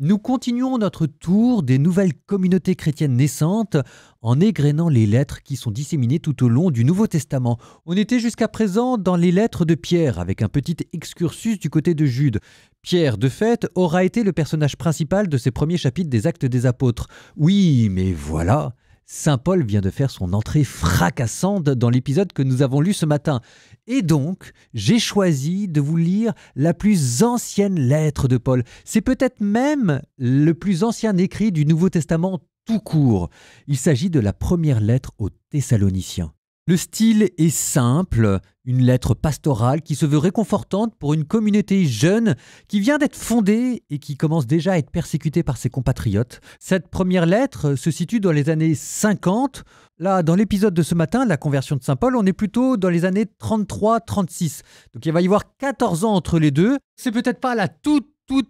Nous continuons notre tour des nouvelles communautés chrétiennes naissantes en égrénant les lettres qui sont disséminées tout au long du Nouveau Testament. On était jusqu'à présent dans les lettres de Pierre, avec un petit excursus du côté de Jude. Pierre, de fait, aura été le personnage principal de ces premiers chapitres des Actes des Apôtres. Oui, mais voilà, Saint Paul vient de faire son entrée fracassante dans l'épisode que nous avons lu ce matin. Et donc, j'ai choisi de vous lire la plus ancienne lettre de Paul. C'est peut-être même le plus ancien écrit du Nouveau Testament tout court. Il s'agit de la première lettre aux Thessaloniciens. Le style est simple, une lettre pastorale qui se veut réconfortante pour une communauté jeune qui vient d'être fondée et qui commence déjà à être persécutée par ses compatriotes. Cette première lettre se situe dans les années 50. Là, dans l'épisode de ce matin, la conversion de Saint Paul, on est plutôt dans les années 33-36. Donc il va y avoir 14 ans entre les deux. C'est peut-être pas la toute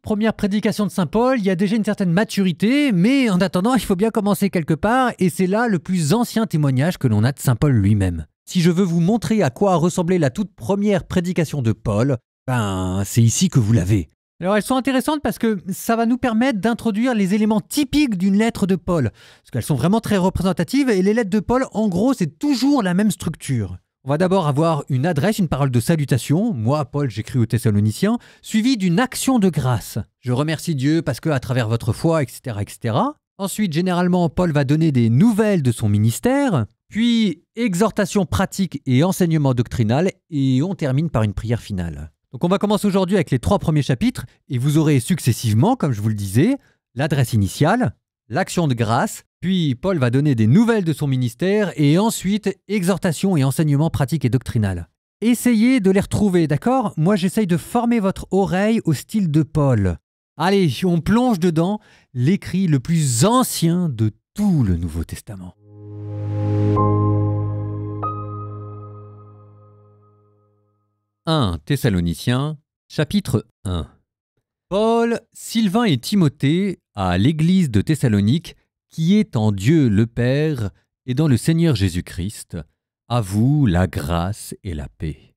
première prédication de Saint Paul, il y a déjà une certaine maturité, mais en attendant, il faut bien commencer quelque part, et c'est là le plus ancien témoignage que l'on a de Saint Paul lui-même. Si je veux vous montrer à quoi ressemblait la toute première prédication de Paul, c'est ici que vous l'avez. Alors elles sont intéressantes parce que ça va nous permettre d'introduire les éléments typiques d'une lettre de Paul, parce qu'elles sont vraiment très représentatives, et les lettres de Paul, en gros, c'est toujours la même structure. On va d'abord avoir une adresse, une parole de salutation. Moi, Paul, j'écris aux Thessaloniciens, suivie d'une action de grâce. Je remercie Dieu parce que à travers votre foi, etc., etc. Ensuite, généralement, Paul va donner des nouvelles de son ministère, puis exhortation pratique et enseignement doctrinal, et on termine par une prière finale. Donc on va commencer aujourd'hui avec les 3 premiers chapitres, et vous aurez successivement, comme je vous le disais, l'adresse initiale, l'action de grâce, puis Paul va donner des nouvelles de son ministère et ensuite exhortation et enseignement pratique et doctrinal. Essayez de les retrouver, d'accord ? Moi, j'essaye de former votre oreille au style de Paul. Allez, on plonge dedans, l'écrit le plus ancien de tout le Nouveau Testament. « 1 Thessaloniciens, chapitre 1 » Paul, Sylvain et Timothée à l'église de Thessalonique, qui est en Dieu le Père et dans le Seigneur Jésus-Christ, à vous la grâce et la paix.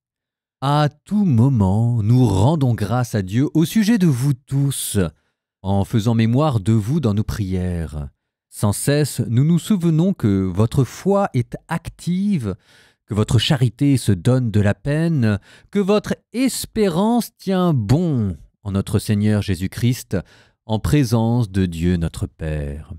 À tout moment, nous rendons grâce à Dieu au sujet de vous tous, en faisant mémoire de vous dans nos prières. Sans cesse, nous nous souvenons que votre foi est active, que votre charité se donne de la peine, que votre espérance tient bon en notre Seigneur Jésus-Christ, en présence de Dieu notre Père.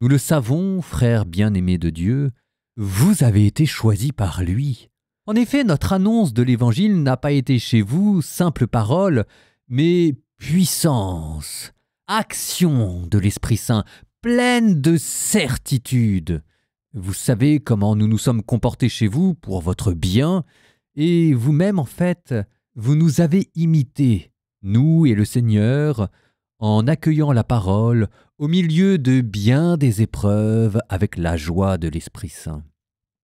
Nous le savons, frères bien-aimés de Dieu, vous avez été choisis par lui. En effet, notre annonce de l'Évangile n'a pas été chez vous simple parole, mais puissance, action de l'Esprit Saint, pleine de certitude. Vous savez comment nous nous sommes comportés chez vous pour votre bien, et vous-même, en fait, vous nous avez imités, nous et le Seigneur, en accueillant la parole au milieu de bien des épreuves avec la joie de l'Esprit Saint.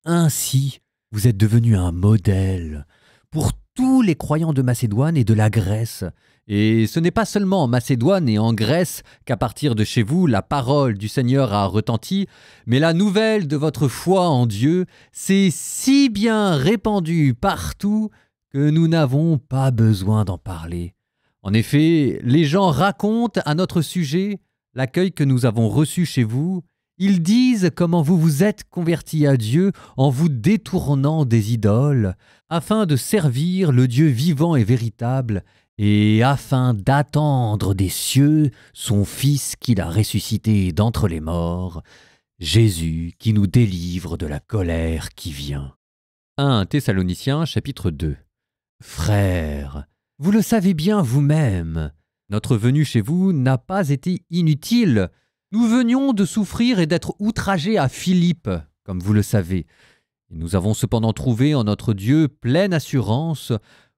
Ainsi, vous êtes devenus un modèle pour tous les croyants de Macédoine et de la Grèce. Et ce n'est pas seulement en Macédoine et en Grèce qu'à partir de chez vous, la parole du Seigneur a retenti, mais la nouvelle de votre foi en Dieu s'est si bien répandue partout que nous n'avons pas besoin d'en parler. En effet, les gens racontent à notre sujet l'accueil que nous avons reçu chez vous. Ils disent comment vous vous êtes convertis à Dieu en vous détournant des idoles, afin de servir le Dieu vivant et véritable, et afin d'attendre des cieux son Fils qu'il a ressuscité d'entre les morts, Jésus qui nous délivre de la colère qui vient. 1 Thessaloniciens chapitre 2 Frères, vous le savez bien vous-même, notre venue chez vous n'a pas été inutile. Nous venions de souffrir et d'être outragés à Philippe, comme vous le savez. Et nous avons cependant trouvé en notre Dieu pleine assurance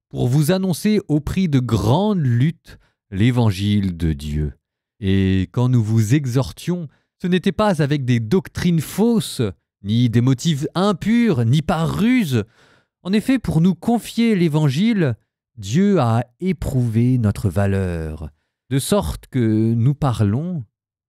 pour vous annoncer au prix de grandes luttes l'évangile de Dieu. Et quand nous vous exhortions, ce n'était pas avec des doctrines fausses, ni des motifs impurs, ni par ruse. En effet, pour nous confier l'évangile, Dieu a éprouvé notre valeur, de sorte que nous parlons,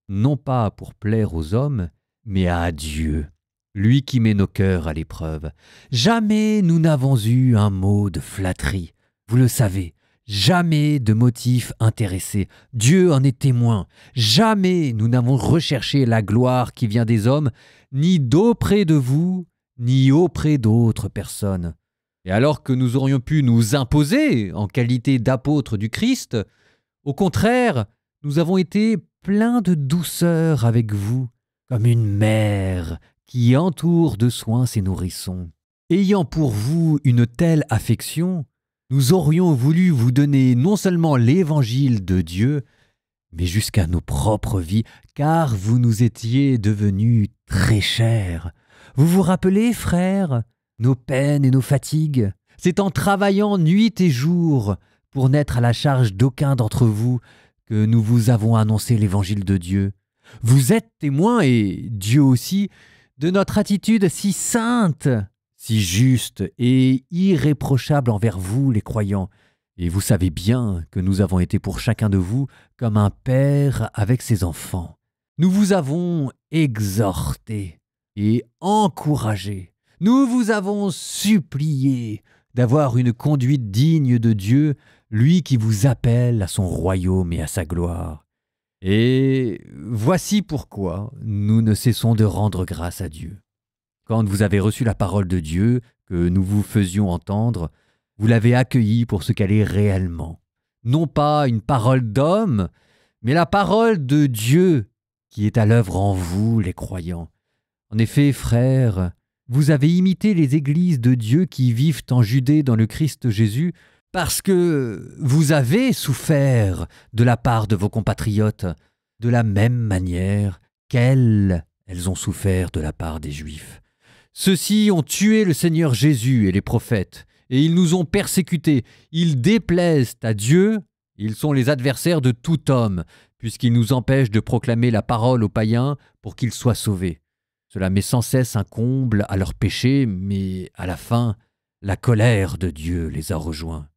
non pas pour plaire aux hommes, mais à Dieu, lui qui met nos cœurs à l'épreuve. Jamais nous n'avons eu un mot de flatterie, vous le savez. Jamais de motif intéressé. Dieu en est témoin. Jamais nous n'avons recherché la gloire qui vient des hommes, ni d'auprès de vous, ni auprès d'autres personnes. Et alors que nous aurions pu nous imposer en qualité d'apôtres du Christ, au contraire, nous avons été pleins de douceur avec vous, comme une mère qui entoure de soins ses nourrissons. Ayant pour vous une telle affection, nous aurions voulu vous donner non seulement l'évangile de Dieu, mais jusqu'à nos propres vies, car vous nous étiez devenus très chers. Vous vous rappelez, frères, nos peines et nos fatigues? C'est en travaillant nuit et jour pour n'être à la charge d'aucun d'entre vous que nous vous avons annoncé l'évangile de Dieu. Vous êtes témoins, et Dieu aussi, de notre attitude si sainte, si juste et irréprochable envers vous, les croyants. Et vous savez bien que nous avons été pour chacun de vous comme un père avec ses enfants. Nous vous avons exhorté et encouragé. Nous vous avons supplié d'avoir une conduite digne de Dieu, lui qui vous appelle à son royaume et à sa gloire. Et voici pourquoi nous ne cessons de rendre grâce à Dieu. Quand vous avez reçu la parole de Dieu que nous vous faisions entendre, vous l'avez accueillie pour ce qu'elle est réellement. Non pas une parole d'homme, mais la parole de Dieu qui est à l'œuvre en vous, les croyants. En effet, frères, vous avez imité les églises de Dieu qui vivent en Judée dans le Christ Jésus, parce que vous avez souffert de la part de vos compatriotes, de la même manière qu'elles ont souffert de la part des Juifs. Ceux-ci ont tué le Seigneur Jésus et les prophètes, et ils nous ont persécutés. Ils déplaisent à Dieu, ils sont les adversaires de tout homme, puisqu'ils nous empêchent de proclamer la parole aux païens pour qu'ils soient sauvés. Cela met sans cesse un comble à leurs péchés, mais à la fin, la colère de Dieu les a rejoints.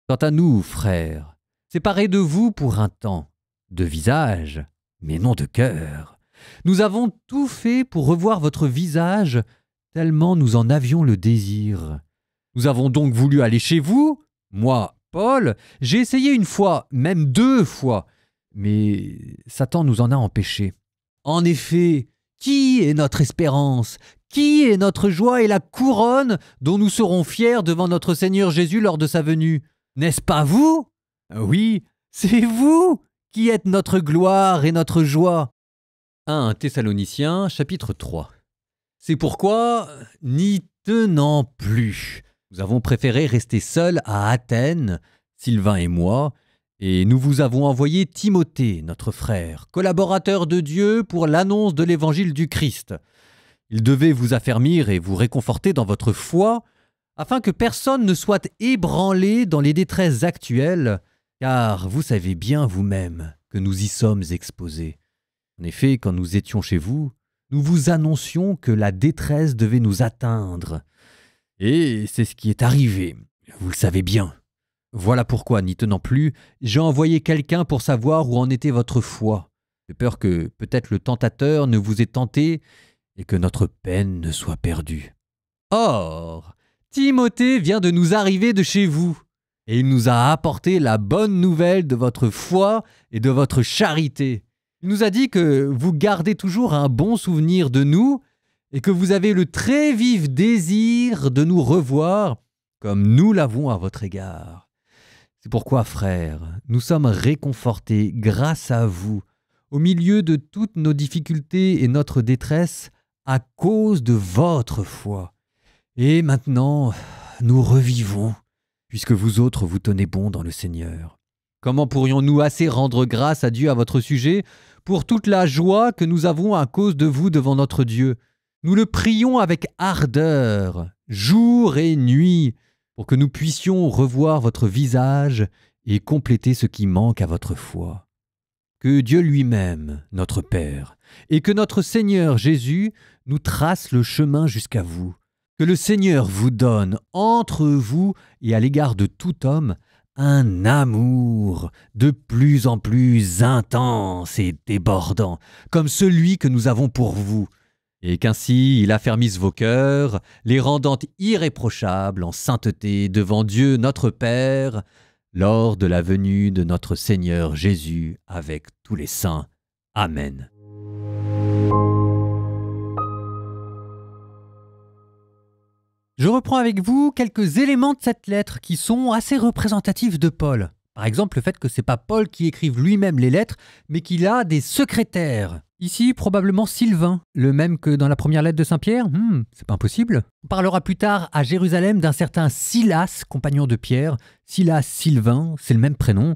Quant à nous, frères, séparés de vous pour un temps, de visage, mais non de cœur, nous avons tout fait pour revoir votre visage, tellement nous en avions le désir. Nous avons donc voulu aller chez vous. Moi, Paul, j'ai essayé une fois, même 2 fois, mais Satan nous en a empêchés. En effet, qui est notre espérance? Qui est notre joie et la couronne dont nous serons fiers devant notre Seigneur Jésus lors de sa venue? N'est-ce pas vous? Oui, c'est vous qui êtes notre gloire et notre joie. 1 Thessaloniciens, chapitre 3. C'est pourquoi, n'y tenant plus, nous avons préféré rester seuls à Athènes, Sylvain et moi, et nous vous avons envoyé Timothée, notre frère, collaborateur de Dieu pour l'annonce de l'évangile du Christ. Il devait vous affermir et vous réconforter dans votre foi, afin que personne ne soit ébranlé dans les détresses actuelles, car vous savez bien vous-même que nous y sommes exposés. En effet, quand nous étions chez vous, nous vous annoncions que la détresse devait nous atteindre. Et c'est ce qui est arrivé, vous le savez bien. Voilà pourquoi, n'y tenant plus, j'ai envoyé quelqu'un pour savoir où en était votre foi. J'ai peur que peut-être le tentateur ne vous ait tenté et que notre peine ne soit perdue. Or, Timothée vient de nous arriver de chez vous, et il nous a apporté la bonne nouvelle de votre foi et de votre charité. Il nous a dit que vous gardez toujours un bon souvenir de nous et que vous avez le très vif désir de nous revoir comme nous l'avons à votre égard. C'est pourquoi, frères, nous sommes réconfortés grâce à vous, au milieu de toutes nos difficultés et notre détresse, à cause de votre foi. Et maintenant, nous revivons, puisque vous autres vous tenez bon dans le Seigneur. Comment pourrions-nous assez rendre grâce à Dieu à votre sujet pour toute la joie que nous avons à cause de vous devant notre Dieu? Nous le prions avec ardeur, jour et nuit, pour que nous puissions revoir votre visage et compléter ce qui manque à votre foi. Que Dieu lui-même, notre Père, et que notre Seigneur Jésus nous trace le chemin jusqu'à vous. Que le Seigneur vous donne entre vous et à l'égard de tout homme un amour de plus en plus intense et débordant, comme celui que nous avons pour vous, et qu'ainsi il affermisse vos cœurs, les rendant irréprochables en sainteté devant Dieu notre Père, lors de la venue de notre Seigneur Jésus avec tous les saints. Amen. Je reprends avec vous quelques éléments de cette lettre qui sont assez représentatifs de Paul. Par exemple, le fait que ce n'est pas Paul qui écrive lui-même les lettres, mais qu'il a des secrétaires. Ici, probablement Sylvain, le même que dans la première lettre de Saint-Pierre. C'est pas impossible. On parlera plus tard à Jérusalem d'un certain Silas, compagnon de Pierre. Silas, Sylvain, c'est le même prénom.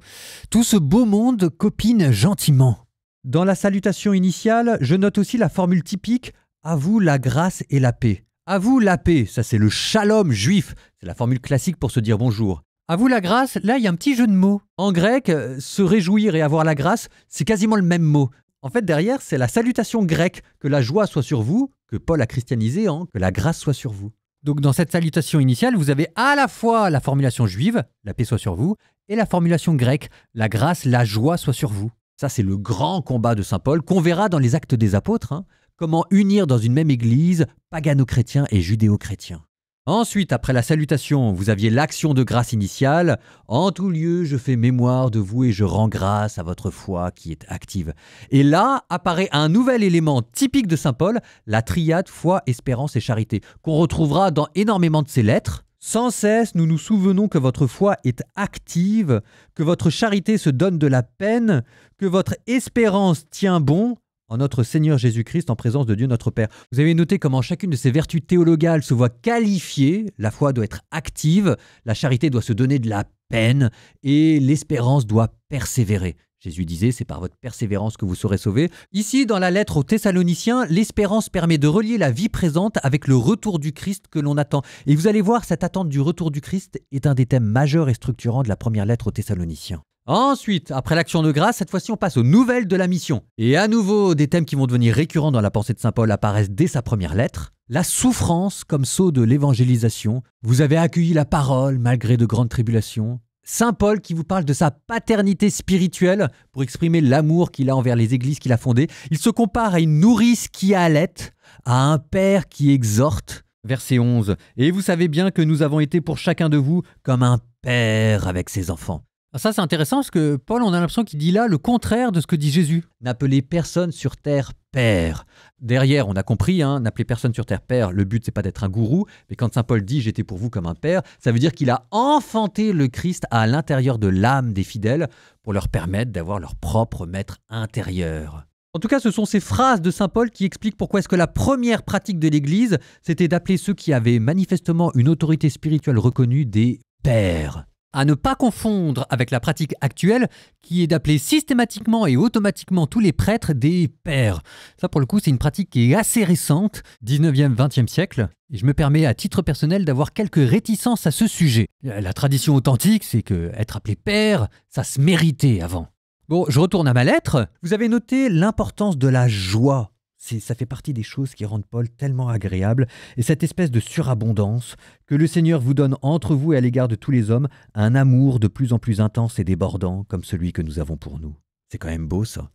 Tout ce beau monde copine gentiment. Dans la salutation initiale, je note aussi la formule typique « À vous la grâce et la paix ». À vous la paix, ça c'est le shalom juif, c'est la formule classique pour se dire bonjour. À vous la grâce, là il y a un petit jeu de mots. En grec, se réjouir et avoir la grâce, c'est quasiment le même mot. En fait, derrière, c'est la salutation grecque, que la joie soit sur vous, que Paul a christianisé en que la grâce soit sur vous. Donc dans cette salutation initiale, vous avez à la fois la formulation juive, la paix soit sur vous, et la formulation grecque, la grâce, la joie soit sur vous. Ça c'est le grand combat de saint Paul qu'on verra dans les Actes des Apôtres. Comment unir dans une même église pagano-chrétiens et judéo-chrétiens. Ensuite, après la salutation, vous aviez l'action de grâce initiale. En tout lieu, je fais mémoire de vous et je rends grâce à votre foi qui est active. Et là apparaît un nouvel élément typique de saint Paul, la triade foi, espérance et charité, qu'on retrouvera dans énormément de ses lettres. Sans cesse, nous nous souvenons que votre foi est active, que votre charité se donne de la peine, que votre espérance tient bon, en notre Seigneur Jésus-Christ, en présence de Dieu notre Père. Vous avez noté comment chacune de ces vertus théologales se voit qualifiée. La foi doit être active, la charité doit se donner de la peine et l'espérance doit persévérer. Jésus disait, c'est par votre persévérance que vous serez sauvés. Ici, dans la lettre aux Thessaloniciens, l'espérance permet de relier la vie présente avec le retour du Christ que l'on attend. Et vous allez voir, cette attente du retour du Christ est un des thèmes majeurs et structurants de la première lettre aux Thessaloniciens. Ensuite, après l'action de grâce, cette fois-ci on passe aux nouvelles de la mission. Et à nouveau, des thèmes qui vont devenir récurrents dans la pensée de saint Paul apparaissent dès sa première lettre. La souffrance comme sceau de l'évangélisation. Vous avez accueilli la parole malgré de grandes tribulations. Saint Paul qui vous parle de sa paternité spirituelle pour exprimer l'amour qu'il a envers les églises qu'il a fondées. Il se compare à une nourrice qui allaite, à un père qui exhorte. Verset 11. Et vous savez bien que nous avons été pour chacun de vous comme un père avec ses enfants. Ça, c'est intéressant parce que Paul, on a l'impression qu'il dit là le contraire de ce que dit Jésus. N'appelez personne sur terre père. Derrière, on a compris, n'appelez personne sur terre père, le but, c'est pas d'être un gourou. Mais quand saint Paul dit « j'étais pour vous comme un père », ça veut dire qu'il a enfanté le Christ à l'intérieur de l'âme des fidèles pour leur permettre d'avoir leur propre maître intérieur. En tout cas, ce sont ces phrases de saint Paul qui expliquent pourquoi est-ce que la première pratique de l'Église, c'était d'appeler ceux qui avaient manifestement une autorité spirituelle reconnue des pères. À ne pas confondre avec la pratique actuelle qui est d'appeler systématiquement et automatiquement tous les prêtres des pères. Ça pour le coup c'est une pratique qui est assez récente, 19e, 20e siècle. Et je me permets à titre personnel d'avoir quelques réticences à ce sujet. La tradition authentique c'est que être appelé père, ça se méritait avant. Bon, je retourne à ma lettre. Vous avez noté l'importance de la joie. Ça fait partie des choses qui rendent Paul tellement agréable, et cette espèce de surabondance que le Seigneur vous donne entre vous et à l'égard de tous les hommes, un amour de plus en plus intense et débordant comme celui que nous avons pour nous. C'est quand même beau ça.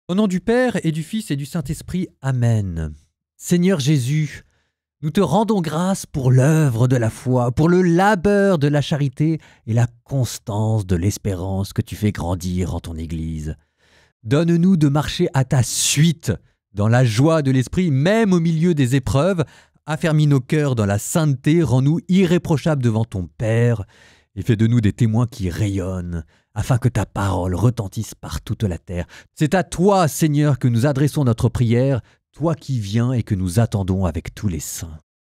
Au nom du Père et du Fils et du Saint-Esprit, Amen. Seigneur Jésus, nous te rendons grâce pour l'œuvre de la foi, pour le labeur de la charité et la constance de l'espérance que tu fais grandir en ton Église. Donne-nous de marcher à ta suite, dans la joie de l'esprit, même au milieu des épreuves, affermis nos cœurs dans la sainteté, rends-nous irréprochables devant ton Père, et fais de nous des témoins qui rayonnent, afin que ta parole retentisse par toute la terre. C'est à toi, Seigneur, que nous adressons notre prière, toi qui viens et que nous attendons avec tous les saints.